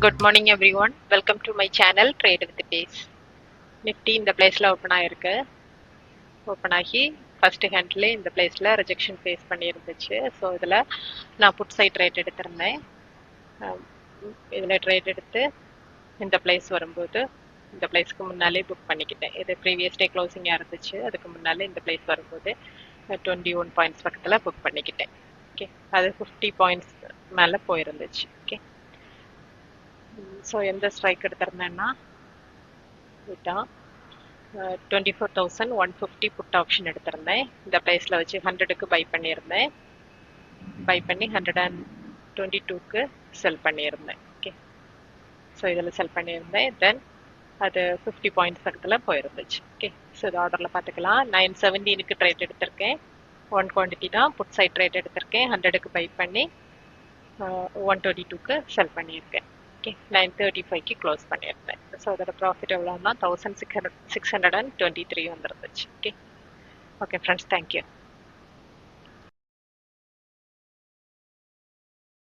Good morning everyone. Welcome to my channel Trade with Pace. Nifty இந்த பிளேஸ்ல open ஆயிருக்கு. Open ஆகி first ஹேண்ட்ல இந்த பிளேஸ்ல ரிஜெக்ஷன் ஃபேஸ் பண்ணியிருந்துச்சு. ஸோ இதில் நான் புட் சைட் ட்ரேட் எடுத்திருந்தேன். இதில் ட்ரேட் எடுத்து இந்த பிளேஸ் வரும்போது இந்த பிளேஸ்க்கு முன்னாலே புக் பண்ணிக்கிட்டேன். இது ப்ரீவியஸ் டே க்ளோசிங்காக இருந்துச்சு. அதுக்கு முன்னாலே இந்த பிளேஸ் வரும்போது 21 பாயிண்ட்ஸ் பக்கத்தில் புக் பண்ணிக்கிட்டேன். ஓகே, அது 50 பாயிண்ட்ஸ் மேலே போயிருந்துச்சு. ஓகே, ஸோ எந்த ஸ்ட்ரைக் எடுத்திருந்தேன்னா இதுதான் 24,150 புட் ஆப்ஷன் எடுத்திருந்தேன். இந்த ப்ரைஸில் வச்சு 100க்கு பை பண்ணியிருந்தேன். பை பண்ணி 122க்கு செல் பண்ணியிருந்தேன். ஓகே, ஸோ இதில் செல் பண்ணியிருந்தேன். தென் அது 50 பாயிண்ட்ஸ் பக்கத்தில் போயிருந்துச்சு. ஓகே, ஸோ இது ஆர்டரில் பார்த்துக்கலாம். 917க்கு ட்ரேட் எடுத்திருக்கேன். 1 குவான்டிட்டி தான். புட் சைட் ட்ரேட் எடுத்திருக்கேன். 100க்கு பை பண்ணி 122க்கு செல் பண்ணியிருக்கேன். ஓகே, 935க்கு க்ளோஸ் பண்ணியிருந்தேன். ஸோ அதோட ப்ராஃபிட் எவ்வளோன்னா 1623 வந்துருந்துச்சு. Okay, okay friends, thank you.